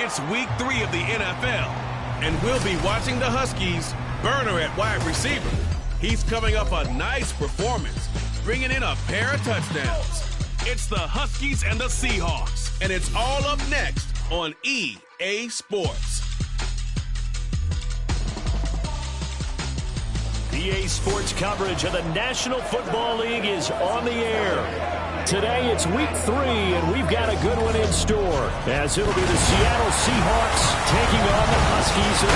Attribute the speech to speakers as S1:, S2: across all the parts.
S1: It's week 3 of the NFL, and we'll be watching the Huskies burner at wide receiver. He's coming up a nice performance, bringing in a pair of touchdowns. It's the Huskies and the Seahawks, and it's all up next on EA Sports.
S2: EA Sports coverage of the National Football League is on the air. Today it's week 3, and we've got a good one in store, as it'll be the Seattle Seahawks taking on the Huskies of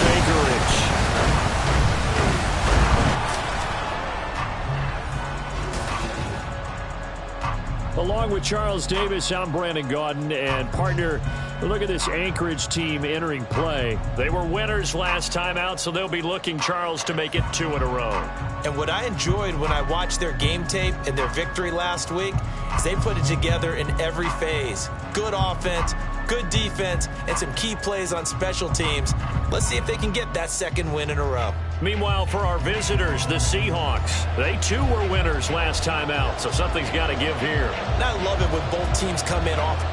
S2: Anchorage. Along with Charles Davis, I'm Brandon Gaudin, and partner, look at this Anchorage team entering play. They were winners last time out, so they'll be looking, Charles, to make it 2 in a row.
S3: And what I enjoyed when I watched their game tape and their victory last week is they put it together in every phase. Good offense, good defense, and some key plays on special teams. Let's see if they can get that 2nd win in a row.
S2: Meanwhile, for our visitors, the Seahawks, they too were winners last time out, so something's got to give here.
S3: And I love it when both teams come in off.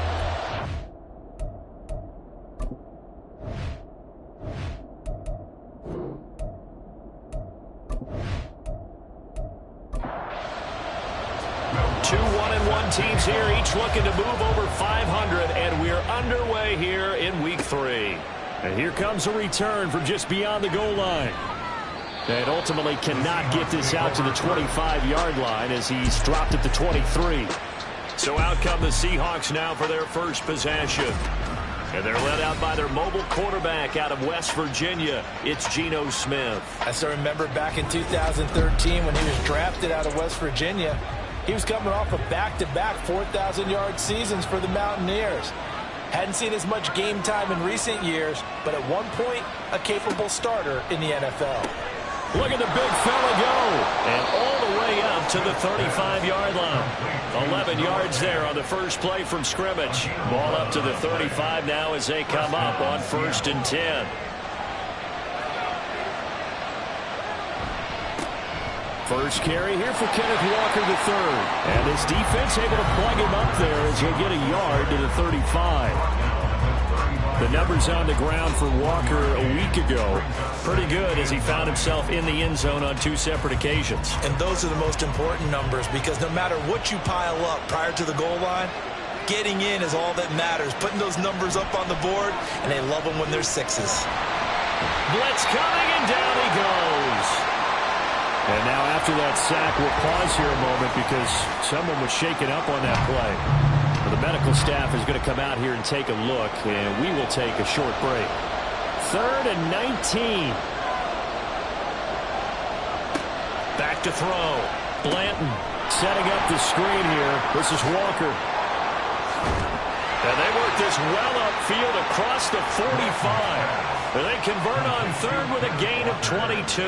S3: Two 1-1 teams here, each looking to move over 500, and we're underway here in week 3. And here comes a return from just beyond the goal line. And ultimately cannot get this out to the 25-yard line as he's dropped at the 23. So out come the Seahawks now for their first possession. And they're led out by their mobile quarterback out of West Virginia. It's Geno Smith. I still remember back in 2013 when he was drafted out of West Virginia. He was coming off of back-to-back 4,000-yard seasons for the Mountaineers. Hadn't seen as much game time in recent years, but at one point, a capable starter in the NFL.
S2: Look at the big fella go. And all the way up to the 35-yard line. 11 yards there on the first play from scrimmage. Ball up to the 35 now as they come up on 1st and 10. First carry here for Kenneth Walker III. And this defense able to plug him up there as he'll get a yard to the 35. The numbers on the ground for Walker a week ago, pretty good as he found himself in the end zone on 2 separate occasions.
S3: And those are the most important numbers because no matter what you pile up prior to the goal line, getting in is all that matters. Putting those numbers up on the board, and they love them when they're 6s.
S2: Blitz coming, and down he goes. And now after that sack, we'll pause here a moment because someone was shaken up on that play. The medical staff is going to come out here and take a look, and we will take a short break. 3rd and 19. Back to throw. Blanton setting up the screen here. This is Walker. And they work this well upfield across the 45. And they convert on 3rd with a gain of 22.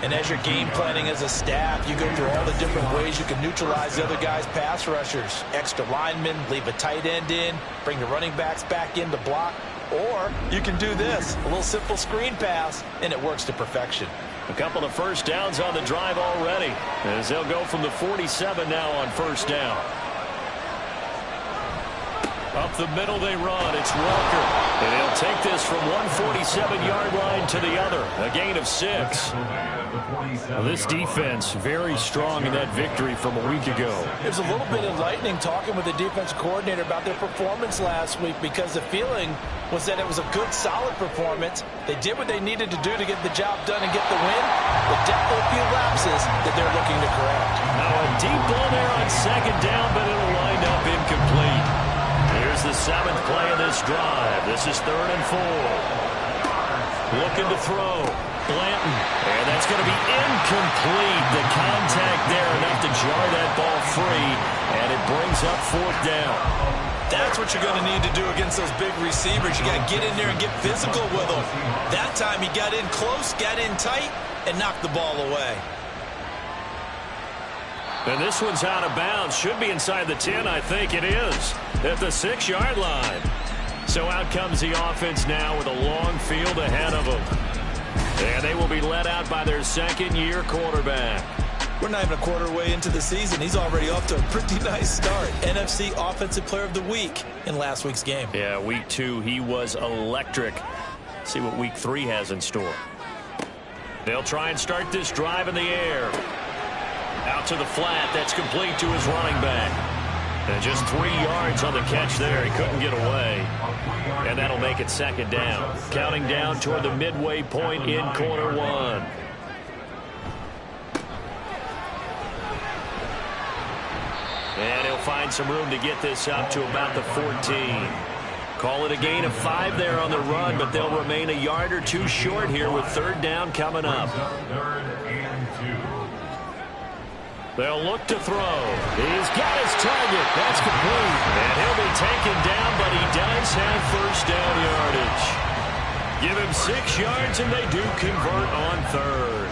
S3: And as you're game planning as a staff, you go through all the different ways you can neutralize the other guy's pass rushers. Extra linemen, leave a tight end in, bring the running backs back in to block. Or you can do this, a little simple screen pass, and it works to perfection.
S2: A couple of first downs on the drive already, as they'll go from the 47 now on 1st down. Up the middle they run. It's Walker. And he'll take this from one 47-yard line to the other. A gain of 6. Well, this defense very strong in that victory from a week ago.
S3: It was a little bit enlightening talking with the defense coordinator about their performance last week because the feeling was that it was a good, solid performance. They did what they needed to do to get the job done and get the win, but definitely a few lapses that they're looking to correct.
S2: Now a deep ball there on 2nd down, but it'll wind up incomplete. Here's the 7th play of this drive. This is 3rd and 4. Looking to throw. Blanton. And that's going to be incomplete. The contact there enough to jar that ball free. And it brings up 4th down.
S3: That's what you're going to need to do against those big receivers. You got to get in there and get physical with them. That time he got in close, got in tight, and knocked the ball away.
S2: And this one's out of bounds. Should be inside the 10, I think it is. At the 6-yard line. So out comes the offense now with a long field ahead of them. And they will be led out by their 2nd-year quarterback.
S4: We're not even a quarter way into the season. He's already off to a pretty nice start. NFC Offensive Player of the Week in last week's game.
S3: Yeah, week 2, he was electric. See what week 3 has in store. They'll try and start this drive in the air. Out to the flat. That's complete to his running back. And just 3 yards on the catch there. He couldn't get away. And that'll make it second down. Counting down toward the midway point in quarter 1. And he'll find some room to get this up to about the 14. Call it a gain of 5 there on the run, but they'll remain a yard or 2 short here with third down coming up. They'll look to throw. He's got his target. That's complete. And he'll be taken down, but he does have first down yardage. Give him 6 yards, and they do convert on third.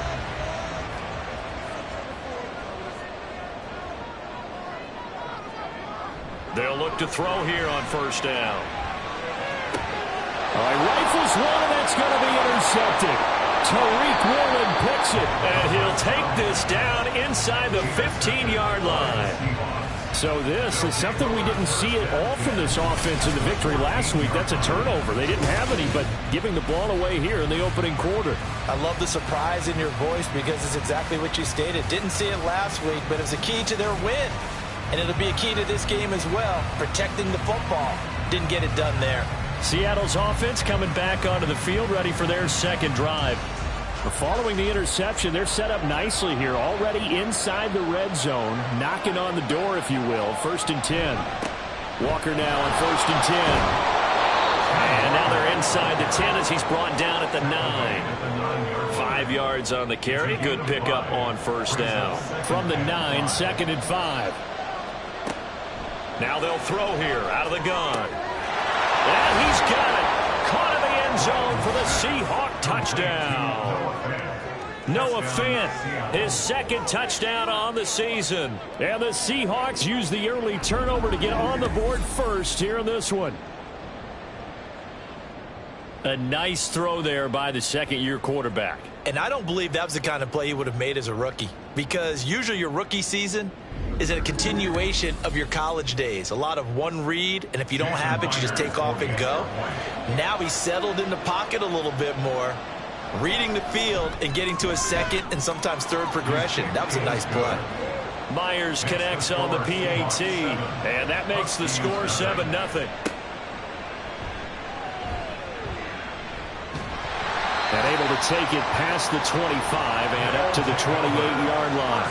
S3: They'll look to throw here on first down. All right, rifles one, and that's going to be intercepted. Tariq Woolen picks it, and he'll take this down inside the 15-yard line. So this is something we didn't see at all from this offense in the victory last week. That's a turnover. They didn't have any, but giving the ball away here in the opening quarter.
S4: I love the surprise in your voice because it's exactly what you stated. Didn't see it last week, but it's a key to their win. And it'll be a key to this game as well, protecting the football. Didn't get it done there.
S3: Seattle's offense coming back onto the field, ready for their second drive. Following the interception, they're set up nicely here, already inside the red zone, knocking on the door, if you will. 1st and 10. Walker now on 1st and 10. And now they're inside the 10 as he's brought down at the 9. 5 yards on the carry. Good pickup on first down. From the 9, 2nd and 5. Now they'll throw here out of the gun. And he's got it. Caught in the end zone for the Seahawk touchdown. Noah Fant, his 2nd touchdown on the season. And the Seahawks use the early turnover to get on the board first here in this one. A nice throw there by the second-year quarterback.
S4: And I don't believe that was the kind of play he would have made as a rookie. Because usually your rookie season is a continuation of your college days. A lot of one read, and if you don't have it, you just take off and go. Now he's settled in the pocket a little bit more, reading the field and getting to a second and sometimes third progression. That was a nice play.
S3: Myers connects on the PAT, and that makes the score 7-0. And able to take it past the 25 and up to the 28-yard line.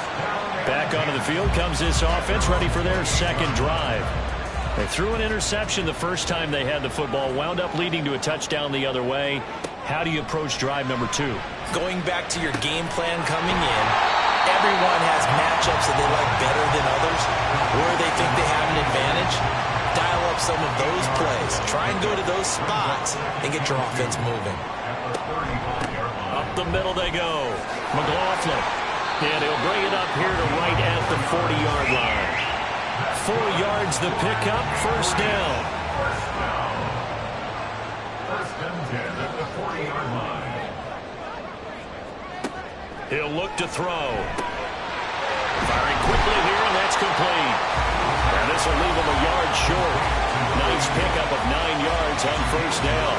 S3: Back onto the field comes this offense, ready for their second drive. They threw an interception the first time they had the football, wound up leading to a touchdown the other way. How do you approach drive number 2?
S4: Going back to your game plan coming in, everyone has matchups that they like better than others, where they think they have an advantage. Dial up some of those plays. Try and go to those spots and get your offense moving.
S3: Up the middle they go. McLaughlin. And he'll bring it up here to right at the 40-yard line. 4 yards the pickup, first down. He'll look to throw. Firing quickly here, and that's complete. And this will leave him a yard short. Nice pickup of 9 yards on first down.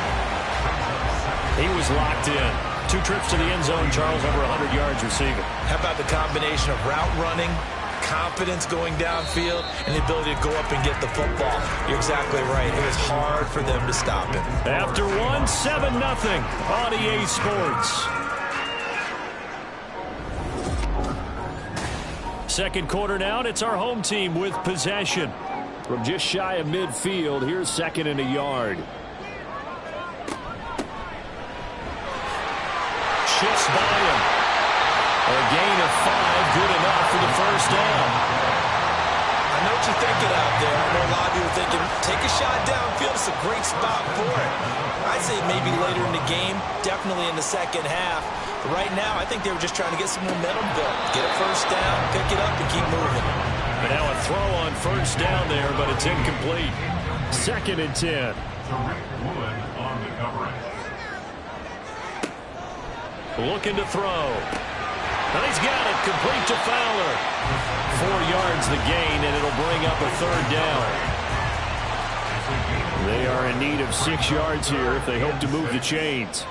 S3: He was locked in. 2 trips to the end zone, Charles, over 100 yards receiving.
S4: How about the combination of route running, confidence going downfield, and the ability to go up and get the football? You're exactly right. It was hard for them to stop him.
S3: After 7-0 on EA Sports. Second quarter now, and it's our home team with possession. From just shy of midfield, here's 2nd and a yard. Shifts by him. A gain of 5, good enough for the first down.
S4: I know what you're thinking out there. I know a lot of you are thinking, take a shot downfield. It's a great spot for it. I'd say maybe later in the game, definitely in the second half. But right now, I think they were just trying to get some momentum built. Get a first down, pick it up, and keep moving.
S3: And now a throw on first down there, but it's incomplete. 2nd and 10. Looking to throw. And he's got it, complete to Fowler. 4 yards the gain, and it'll bring up a third down. They are in need of 6 yards here if they hope to move the chains.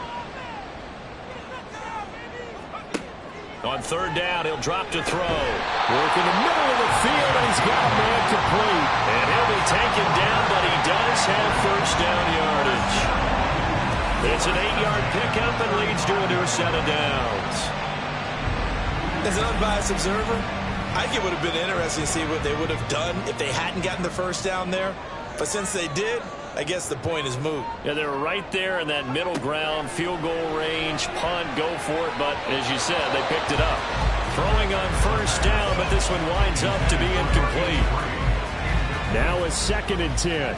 S3: On third down, he'll drop to throw. Work in the middle of the field, and he's got a man complete. And he'll be taken down, but he does have first down yardage. It's an 8-yard pickup and leads to a new set of downs.
S4: As an unbiased observer, I think it would have been interesting to see what they would have done if they hadn't gotten the first down there. But since they did, I guess the point is moot.
S3: Yeah, they were right there in that middle ground, field goal range, punt, go for it. But as you said, they picked it up. Throwing on first down, but this one winds up to be incomplete. Now a 2nd and 10.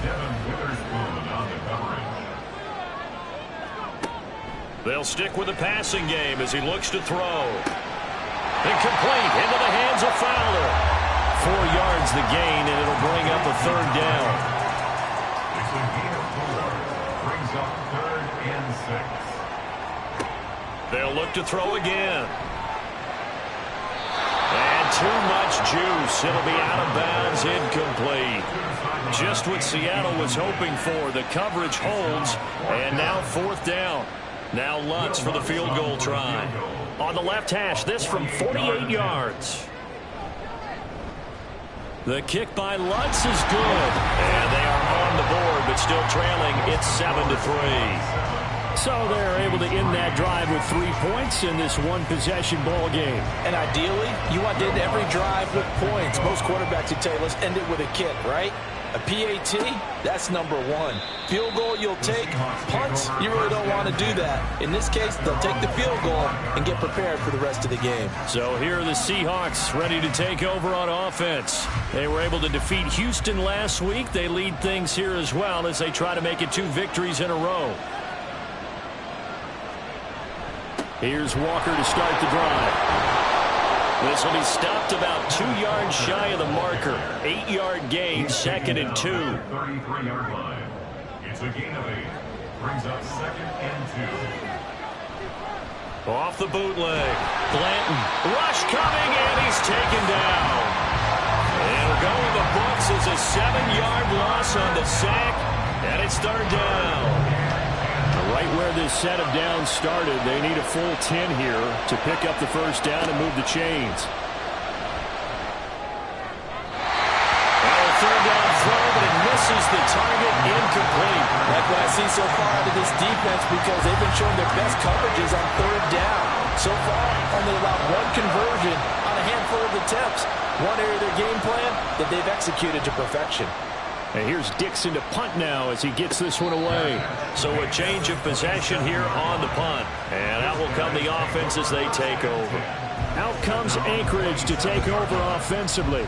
S3: They'll stick with the passing game as he looks to throw. Incomplete into the hands of Fowler. 4 yards the gain, and it'll bring up a third down.
S5: Brings up 3rd and 6.
S3: They'll look to throw again. And too much juice. It'll be out of bounds, incomplete. Just what Seattle was hoping for. The coverage holds, and now 4th down. Now Lutz for the field goal try. On the left hash, this from 48 yards. The kick by Lutz is good. And they are on the board, but still trailing. It's 7-3. So they're able to end that drive with 3 points in this one-possession ball game.
S4: And ideally, you want to end every drive with points. Most quarterbacks would tell you, let's end it with a kick, right? A PAT, that's number 1. Field goal you'll take. Punts, you really don't want to do that. In this case, they'll take the field goal and get prepared for the rest of the game.
S3: So here are the Seahawks ready to take over on offense. They were able to defeat Houston last week. They lead things here as well as they try to make it 2 victories in a row. Here's Walker to start the drive. This will be stopped about 2 yards shy of the marker. 8-yard gain, 2nd and 2.
S5: 33-yard line. It's a gain of 8. Brings up 2nd and 2.
S3: Off the bootleg. Blanton. Rush coming, and he's taken down. It'll go in the books as a 7-yard loss on the sack, and it's 3rd down. Right where this set of downs started, they need a full 10 here to pick up the first down and move the chains. A 3rd down throw, but it misses the target, incomplete.
S4: Like what I see so far out of this defense, because they've been showing their best coverages on 3rd down. So far, only allowed 1 conversion on a handful of attempts. One area of their game plan that they've executed to perfection.
S3: And here's Dixon to punt now as he gets this one away. So a change of possession here on the punt. And out will come the offense as they take over. Out comes Anchorage to take over offensively.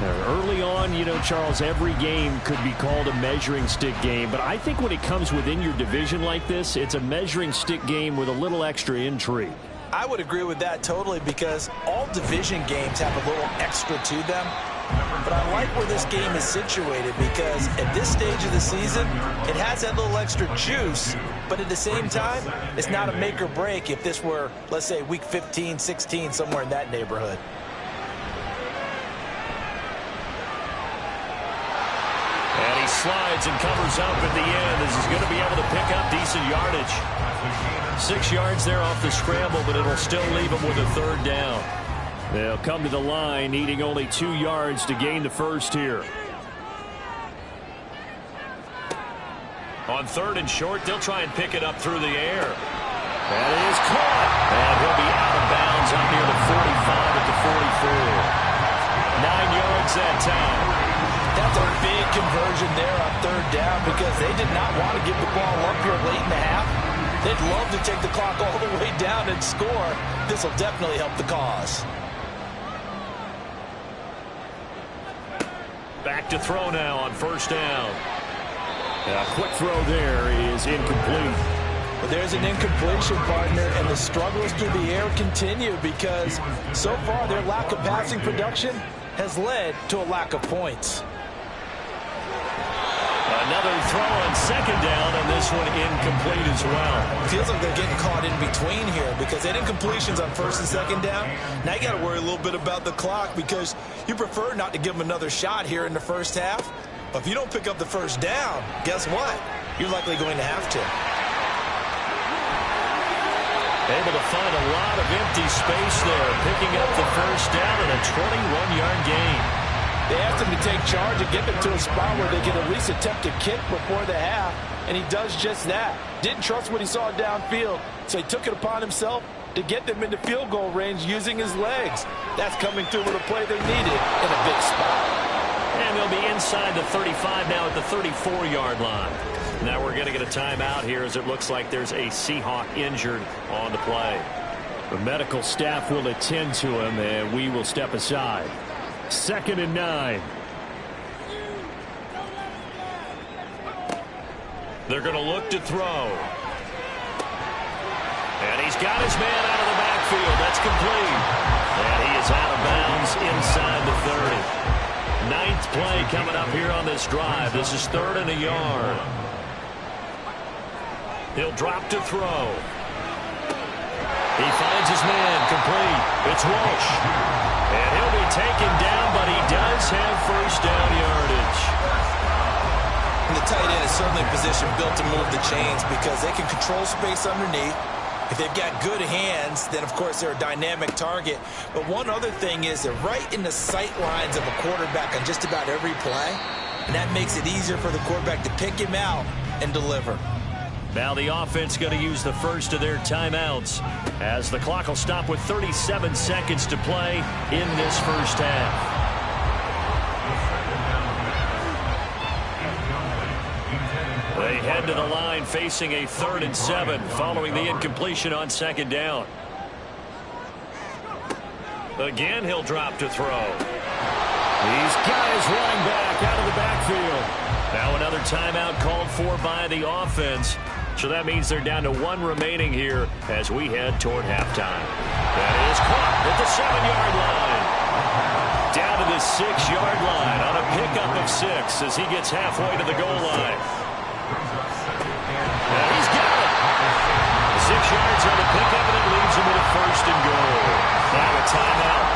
S3: Now, early on, you know, Charles, every game could be called a measuring stick game. But I think when it comes within your division like this, it's a measuring stick game with a little extra intrigue.
S4: I would agree with that totally, because all division games have a little extra to them. But I like where this game is situated, because at this stage of the season, it has that little extra juice, but at the same time, it's not a make or break if this were, let's say, week 15, 16, somewhere in that neighborhood.
S3: And he slides and covers up at the end as he's going to be able to pick up decent yardage. 6 yards there off the scramble, but it'll still leave him with a 3rd down. They'll come to the line, needing only 2 yards to gain the first here. On 3rd and short, they'll try and pick it up through the air. That is caught. And he'll be out of bounds up near the 45 at the 44. 9 yards that time.
S4: That's a big conversion there on 3rd down, because they did not want to give the ball up here late in the half. They'd love to take the clock all the way down and score. This will definitely help the cause.
S3: Back to throw now on 1st down. A quick throw there is incomplete.
S4: But there's an incompletion, partner, and the struggles through the air continue, because so far their lack of passing production has led to a lack of points.
S3: Another throw on second down, and this one incomplete as well.
S4: Feels like they're getting caught in between here because they did incompletions on first and second down. Now you got to worry a little bit about the clock because you prefer not to give them another shot here in the first half. But if you don't pick up the first down, guess what? You're likely going to have to.
S3: Able to find a lot of empty space there, picking up the first down and a 21-yard gain.
S6: They asked him to take charge and get them to a spot where they can at least attempt to kick before the half, and he does just that. Didn't trust what he saw downfield, so he took it upon himself to get them into field goal range using his legs. That's coming through with a play they needed in a big spot.
S3: And they'll be inside the 35 now at the 34-yard line. Now we're going to get a timeout here as it looks like there's a Seahawk injured on the play. The medical staff will attend to him, and we will step aside. 2nd and 9. They're going to look to throw. And he's got his man out of the backfield. That's complete. And he is out of bounds inside the 30. 9th play coming up here on this drive. This is 3rd and a yard. He'll drop to throw. He finds his man complete. It's Walsh. And he'll be taken down, but he does have first down yardage.
S4: And the tight end is certainly a position built to move the chains because they can control space underneath. If they've got good hands, then, of course, they're a dynamic target. But one other thing is they're right in the sight lines of a quarterback on just about every play. And that makes it easier for the quarterback to pick him out and deliver.
S3: Now the offense going to use the first of their timeouts as the clock will stop with 37 seconds to play in this first half. They head to the line facing a 3rd and 7 following the incompletion on second down. Again, he'll drop to throw. These guys running back out of the backfield. Now another timeout called for by the offense. So that means they're down to 1 remaining here as we head toward halftime. That is caught at the 7-yard line. Down to the 6-yard line on a pickup of 6 as he gets halfway to the goal line. And he's got it. 6 yards on the pickup, and it leaves him with a 1st and goal. Now a timeout.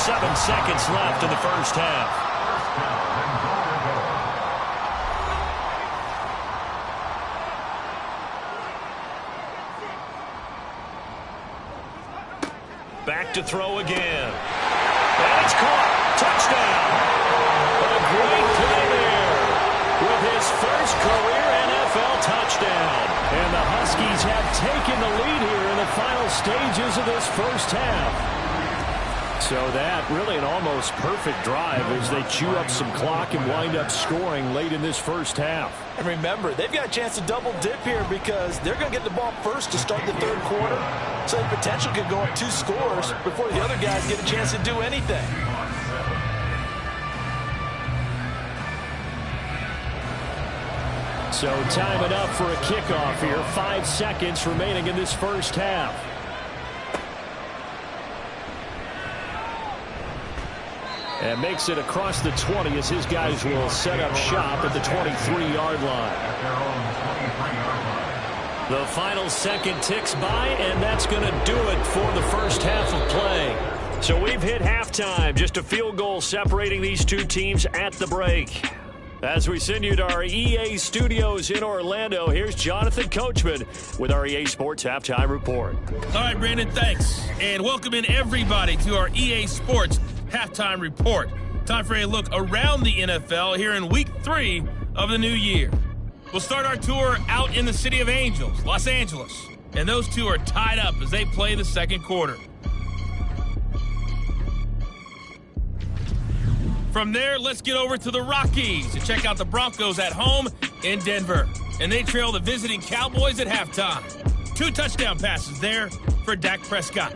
S3: 7 seconds left in the first half. Back to throw again. And it's caught. Touchdown. A great play there with his first career NFL touchdown. And the Huskies have taken the lead here in the final stages of this first half. So that really an almost perfect drive as they chew up some clock and wind up scoring late in this first half.
S6: And remember, they've got a chance to double dip here because they're going to get the ball first to start the 3rd quarter. So the potential could go up 2 scores before the other guys get a chance to do anything.
S3: So time enough for a kickoff here. 5 seconds remaining in this first half. And makes it across the 20 as his guys will set up shop at the 23-yard line. The final second ticks by, and that's going to do it for the first half of play. So we've hit halftime, just a field goal separating these two teams at the break. As we send you to our EA studios in Orlando, here's Jonathan Coachman with our EA Sports Halftime Report.
S1: All right, Brandon, thanks. And welcome in everybody to our EA Sports Halftime Report. Time for a look around the NFL here in Week 3 of the new year. We'll start our tour out in the city of Angels, Los Angeles. And those two are tied up as they play the second quarter. From there, let's get over to the Rockies to check out the Broncos at home in Denver. And they trail the visiting Cowboys at halftime. 2 touchdown passes there for Dak Prescott.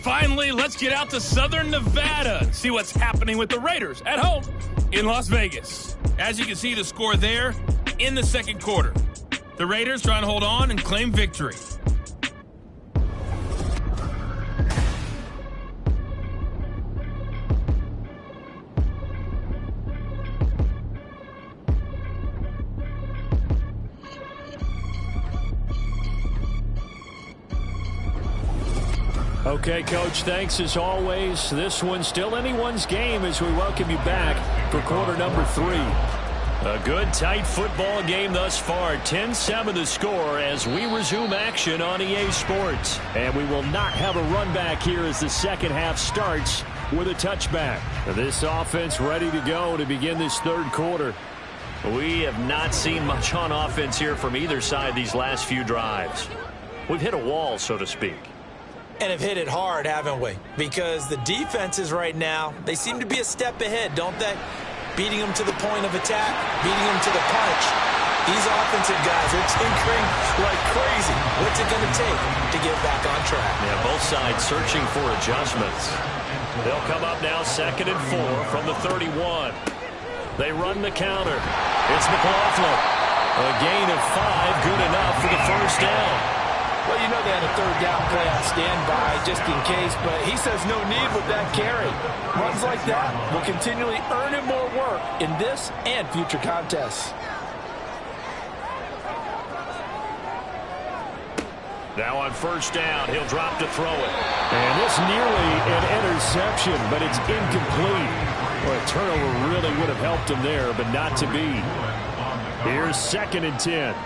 S1: Finally, let's get out to Southern Nevada and see what's happening with the Raiders at home in Las Vegas. As you can see, the score there in the second quarter. The Raiders trying to hold on and claim victory.
S3: Okay, Coach, thanks as always. This one's still anyone's game as we welcome you back for quarter number 3. A good, tight football game thus far. 10-7 the score as we resume action on EA Sports. And we will not have a run back here as the second half starts with a touchback. This offense ready to go to begin this third quarter.
S2: We have not seen much on offense here from either side these last few drives. We've hit a wall, so to speak.
S4: And have hit it hard, haven't we? Because the defenses right now, they seem to be a step ahead, don't they? Beating them to the point of attack, beating them to the punch. These offensive guys are tinkering like crazy. What's it going to take to get back on track?
S2: Yeah, both sides searching for adjustments. They'll come up now 2nd and 4 from the 31. They run the counter. It's McLaughlin. A gain of 5, good enough for the first down.
S6: Well, you know they had a third down play on standby just in case, but he says no need with that carry. Runs like that will continually earn him more work in this and future contests.
S3: Now on first down, he'll drop to throw it. And this nearly an interception, but it's incomplete. Well, a turnover really would have helped him there, but not to be. Here's 2nd and 10.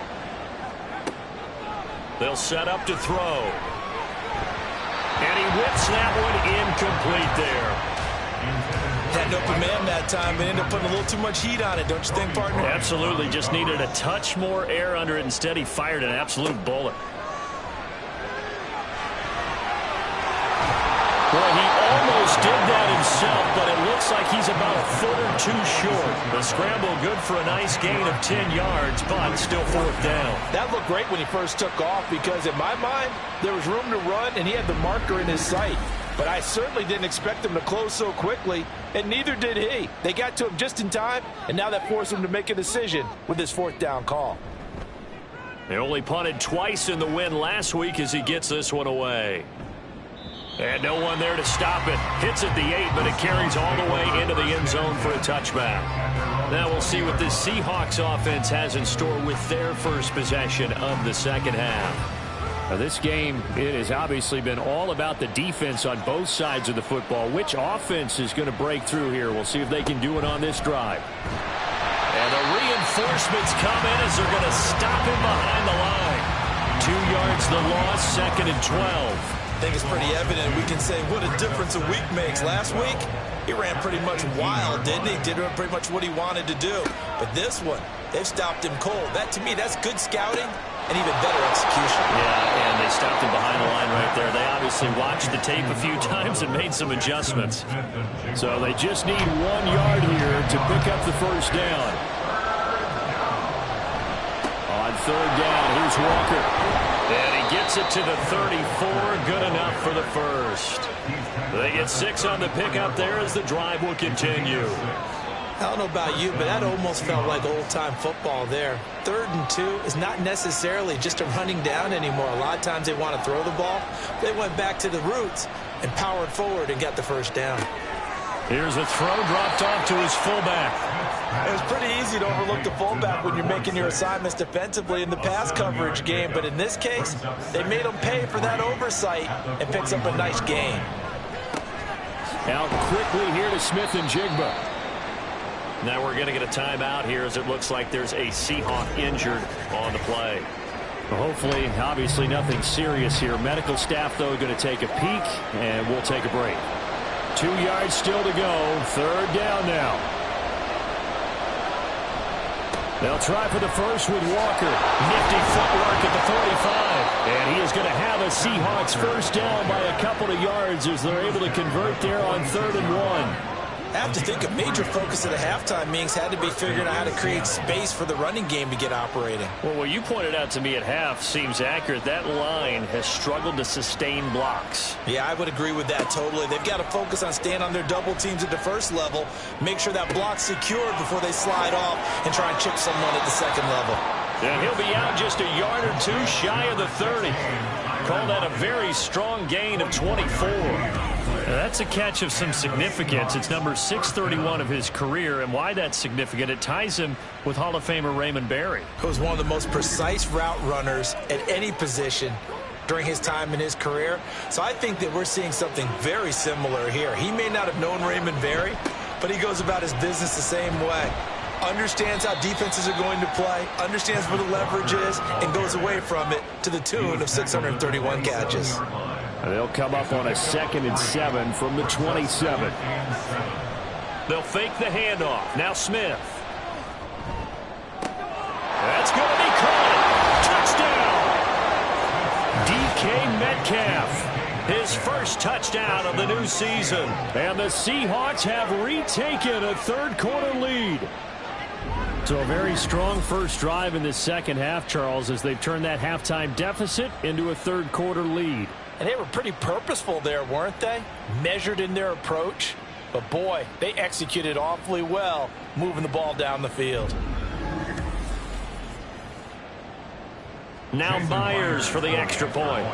S3: They'll set up to throw. And he whips that one incomplete there.
S4: Had an open man that time, but ended up putting a little too much heat on it, don't you think, partner?
S2: Absolutely. Just needed a touch more air under it. Instead, he fired an absolute bullet.
S3: Well, he almost did that himself, but it looks like he's about a foot or two short.
S2: The scramble good for a nice gain of 10 yards, but still 4th down.
S6: That looked great when he first took off because, in my mind, there was room to run, and he had the marker in his sight. But I certainly didn't expect him to close so quickly, and neither did he. They got to him just in time, and now that forced him to make a decision with his 4th down call.
S2: They only punted twice in the win last week as he gets this one away. And no one there to stop it. Hits at the 8, but it carries all the way into the end zone for a touchback. Now we'll see what this Seahawks offense has in store with their first possession of the second half.
S3: Now this game, it has obviously been all about the defense on both sides of the football. Which offense is going to break through here? We'll see if they can do it on this drive.
S2: And the reinforcements come in as they're going to stop him behind the line. 2 yards the loss, 2nd and 12.
S4: I think it's pretty evident. We can say what a difference a week makes. Last week, he ran pretty much wild, didn't he? Did pretty much what he wanted to do. But this one, they've stopped him cold. That, to me, that's good scouting and even better execution.
S2: Yeah, and they stopped him behind the line right there. They obviously watched the tape a few times and made some adjustments.
S3: So they just need 1 yard here to pick up the first down. On third down, here's Walker.
S2: And he gets it to the 34. Good enough for the first. They get 6 on the pickup there as the drive will continue.
S4: I don't know about you, but that almost felt like old-time football there. 3rd and 2 is not necessarily just a running down anymore. A lot of times they want to throw the ball. They went back to the roots and powered forward and got the first down.
S2: Here's a throw dropped off to his fullback.
S6: It was pretty easy to overlook the fullback when you're making your assignments defensively in the pass coverage game. But in this case, they made him pay for that oversight and picks up a nice gain.
S3: Out quickly here to Smith and Jigba.
S2: Now we're going to get a timeout here as it looks like there's a Seahawk injured on the play.
S3: Well, hopefully, obviously nothing serious here. Medical staff, though, going to take a peek, and we'll take a break. 2 yards still to go. Third down now. They'll try for the first with Walker. Nifty footwork at the 45. And he is going to have a Seahawks first down by a couple of yards as they're able to convert there on 3rd and 1.
S4: I have to think a major focus of the halftime meetings had to be figuring out how to create space for the running game to get operating.
S2: Well, what you pointed out to me at half seems accurate. That line has struggled to sustain blocks.
S4: Yeah, I would agree with that totally. They've got to focus on staying on their double teams at the first level, make sure that block's secured before they slide off and try and chip someone at the second level.
S2: And he'll be out just a yard or two shy of the 30. Call that a very strong gain of 24. That's a catch of some significance. It's number 631 of his career, and why that's significant, it ties him with Hall of Famer Raymond Berry.
S4: He was one of the most precise route runners at any position during his time in his career. So I think that we're seeing something very similar here. He may not have known Raymond Berry, but he goes about his business the same way. Understands how defenses are going to play, understands where the leverage is, and goes away from it to the tune of 631 catches.
S3: They'll come up on a 2nd and 7 from the 27. They'll fake the handoff. Now Smith. That's going to be caught. Touchdown. DK Metcalf. His first touchdown of the new season. And the Seahawks have retaken a third-quarter lead. So a very strong first drive in the second half, Charles, as they've turned that halftime deficit into a third-quarter lead.
S6: And they were pretty purposeful there, weren't they? Measured in their approach. But, boy, they executed awfully well moving the ball down the field.
S3: Now Myers for the extra point.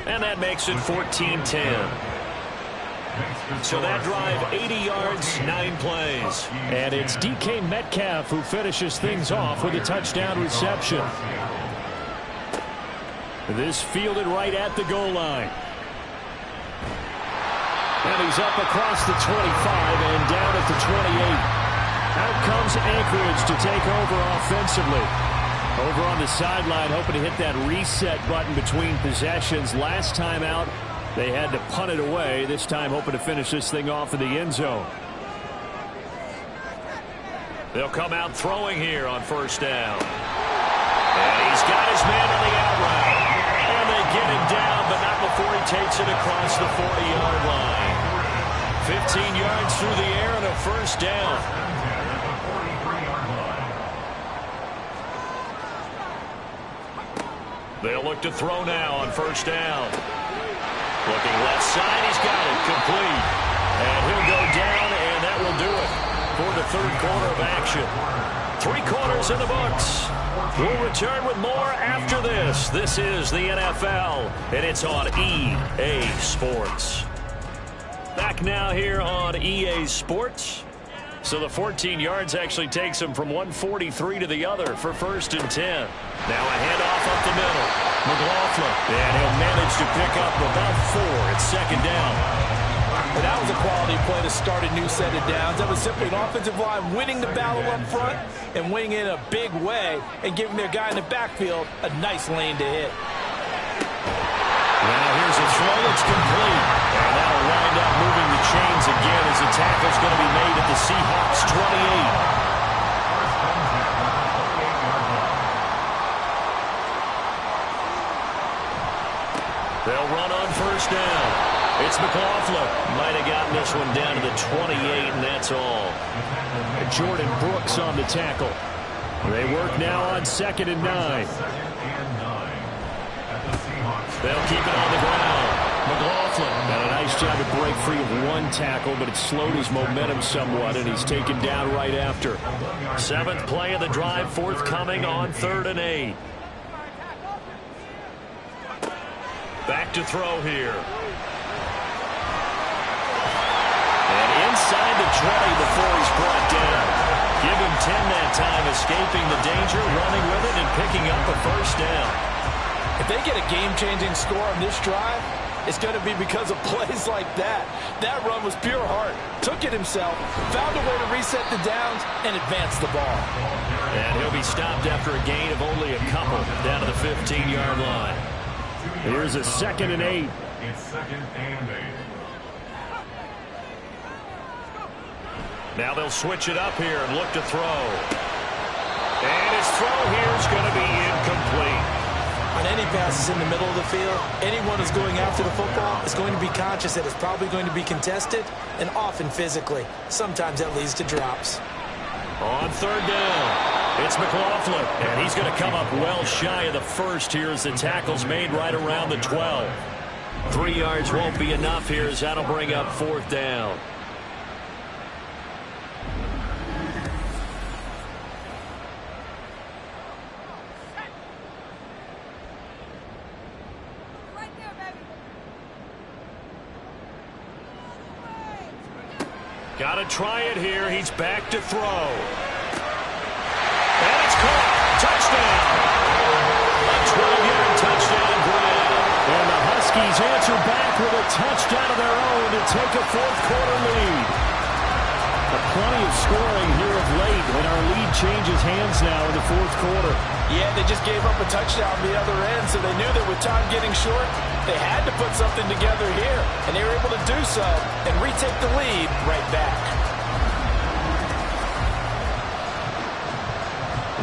S3: And that makes it 14-10. So that drive, 80 yards, 9 plays. And it's DK Metcalf who finishes things off with a touchdown reception. This fielded right at the goal line. And he's up across the 25 and down at the 28. Out comes Anchorage to take over offensively. Over on the sideline, hoping to hit that reset button between possessions. Last time out, they had to punt it away. This time hoping to finish this thing off in the end zone. They'll come out throwing here on first down. And he's got his man on the out route. And they get him down, but not before he takes it across the 40-yard line. 15 yards through the air and a first down. They'll look to throw now on first down. Looking left side, he's got it, complete. And he'll go down, and that will do it for the third quarter of action. 3 quarters in the books. We'll return with more after this. This is the NFL, and it's on EA Sports. Back now here on EA Sports. So the 14 yards actually takes him from 143 to the other for 1st and 10. Now a handoff up the middle. McLaughlin. And he'll manage to pick up about 4 at 2nd down.
S6: But that was a quality play to start a new set of downs. That was simply an offensive line winning the battle up front and winning in a big way and giving their guy in the backfield a nice lane to hit.
S3: Now here's a throw that's complete. And that'll wind up moving the chains again as the tackle's going to be made at the Seahawks 28. They'll run on first down. It's McLaughlin. Might have gotten this one down to the 28, and that's all. Jordan Brooks on the tackle. They work now on 2nd and 9. They'll keep it on the ground. McLaughlin got a nice job to break free of 1 tackle, but it slowed his momentum somewhat, and he's taken down right after. 7th play of the drive, forthcoming on 3rd and 8. Back to throw here. And inside the 20 before he's brought down. Give him 10 that time, escaping the danger, running with it, and picking up a first down.
S6: If they get a game-changing score on this drive, it's going to be because of plays like that. That run was pure heart. Took it himself, found a way to reset the downs, and advance the ball.
S3: And he'll be stopped after a gain of only a couple down to the 15-yard line. Here's a 2nd and 8.
S5: It's 2nd and 8.
S3: Now they'll switch it up here and look to throw. And his throw here is going to be incomplete.
S4: On any passes in the middle of the field, anyone who's going after the football is going to be conscious that it's probably going to be contested, and often physically. Sometimes that leads to drops.
S3: On 3rd down, it's McLaughlin, and he's going to come up well shy of the first here as the tackle's made right around the 12. 3 yards won't be enough here as that'll bring up 4th down. Got to try it here. He's back to throw. And it's caught. Touchdown. A 12-yard touchdown grab. And the Huskies answer back with a touchdown of their own to take a fourth-quarter lead. Plenty of scoring here of late, and our lead changes hands now in the fourth quarter.
S6: Yeah, they just gave up a touchdown on the other end, so they knew that with time getting short, they had to put something together here, and they were able to do so and retake the lead right back.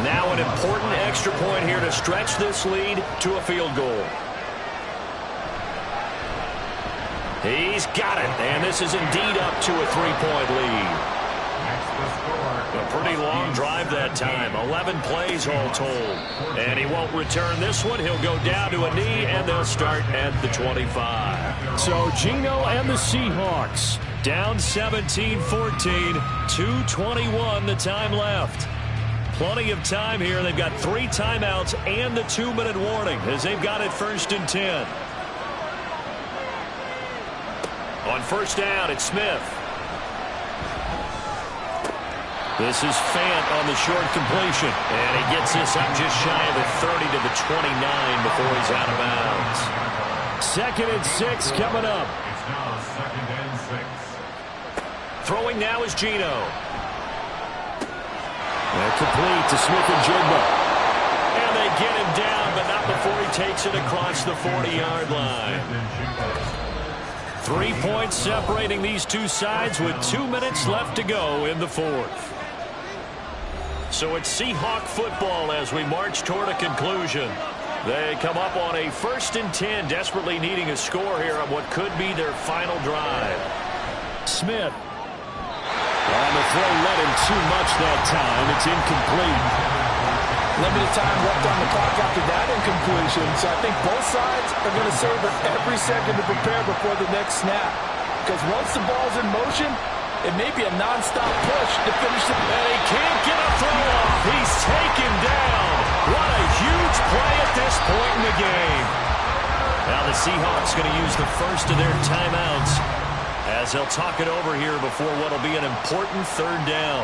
S3: Now an important extra point here to stretch this lead to a field goal. He's got it, and this is indeed up to a three-point lead. A pretty long drive that time. 11 plays all told. And he won't return this one. He'll go down to a knee, and they'll start at the 25. So Geno and the Seahawks down 17-14. 2:21 the time left. Plenty of time here. They've got 3 timeouts and the 2-minute warning as they've got it 1st and 10. On first down, it's Smith. This is Fant on the short completion. And he gets this up just shy of the 30 to the 29 before he's out of bounds. 2nd and 6 coming up.
S5: It's now 2nd and 6.
S3: Throwing now is Geno. And complete to Smith-Njigba. And they get him down, but not before he takes it across the 40-yard line. 3 points separating these two sides with 2 minutes left to go in the fourth. So it's Seahawk football as we march toward a conclusion. They come up on a 1st and 10, desperately needing a score here on what could be their final drive. Smith. On the throw, let him too much that time. It's incomplete.
S6: Limited time left on the clock after that incompletion, so I think both sides are going to savor every second to prepare before the next snap. Because once the ball's in motion, it may be a non-stop push to finish it.
S3: And he can't get a throw off. He's taken down. What a huge play at this point in the game. Now the Seahawks going to use the first of their timeouts as they'll talk it over here before what will be an important 3rd down.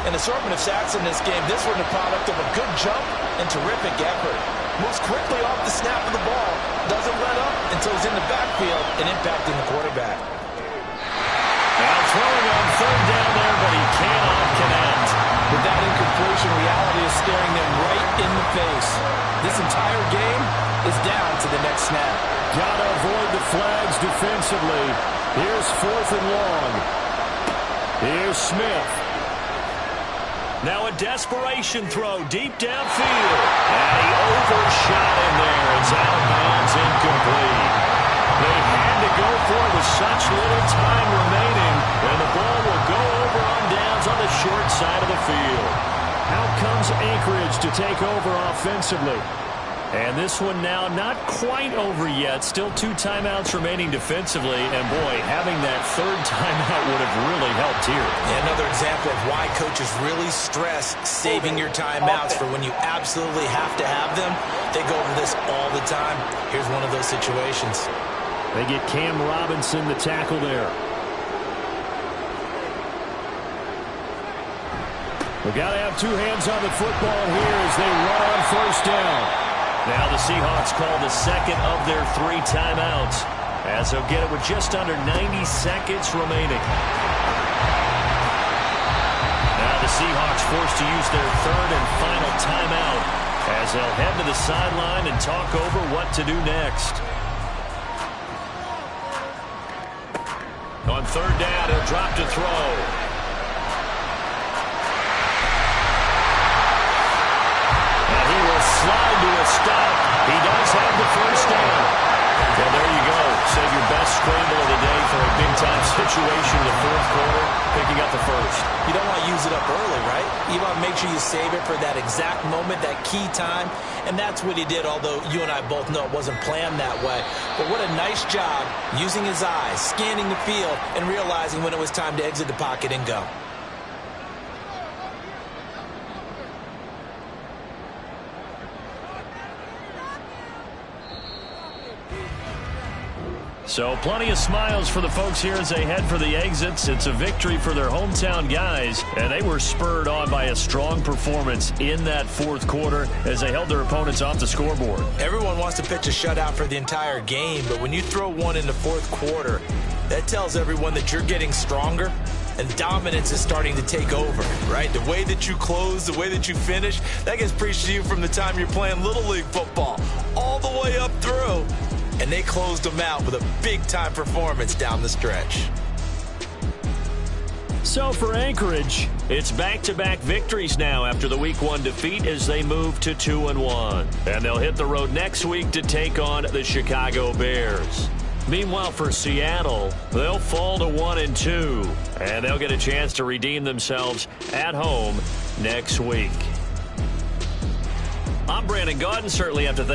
S6: An assortment of sacks in this game. This one the product of a good jump and terrific effort. Moves quickly off the snap of the ball. Doesn't let up until he's in the backfield and impacting the quarterback.
S3: Now throwing on 3rd down there, but he cannot connect.
S6: With that incompletion, reality is staring them right in the face. This entire game is down to the next snap.
S3: Gotta avoid the flags defensively. Here's 4th and long. Here's Smith. Now a desperation throw deep downfield. And he overshot him there. It's out of bounds, incomplete. They had to go for it with such little time remaining. And the ball will go over on downs on the short side of the field. Out comes Anchorage to take over offensively. And this one now not quite over yet. Still 2 timeouts remaining defensively. And, boy, having that 3rd timeout would have really helped here.
S4: Yeah, another example of why coaches really stress saving your timeouts for when you absolutely have to have them. They go over this all the time. Here's one of those situations.
S3: They get Cam Robinson the tackle there. We've got to have 2 hands on the football here as they run on 1st down. Now the Seahawks call the 2nd of their 3 timeouts as they'll get it with just under 90 seconds remaining. Now the Seahawks forced to use their 3rd and final timeout as they'll head to the sideline and talk over what to do next. On 3rd down, he'll drop to throw. Slide to a stop. He does have the 1st down. Well, there you go. Save your best scramble of the day for a big-time situation in the 4th quarter, picking up the 1st.
S4: You don't want to use it up early, right? You want to make sure you save it for that exact moment, that key time, and that's what he did, although you and I both know it wasn't planned that way. But what a nice job using his eyes, scanning the field, and realizing when it was time to exit the pocket and go.
S3: So plenty of smiles for the folks here as they head for the exits. It's a victory for their hometown guys, and they were spurred on by a strong performance in that fourth quarter as they held their opponents off the scoreboard.
S4: Everyone wants to pitch a shutout for the entire game, but when you throw one in the fourth quarter, that tells everyone that you're getting stronger and dominance is starting to take over, right? The way that you close, the way that you finish, that gets preached to you from the time you're playing Little League football all the way up through. And they closed them out with a big-time performance down the stretch.
S3: So for Anchorage, it's back-to-back victories now after the Week 1 defeat as they move to 2-1. And they'll hit the road next week to take on the Chicago Bears. Meanwhile, for Seattle, they'll fall to 1-2, and they'll get a chance to redeem themselves at home next week. I'm Brandon Gaudin. Certainly have to thank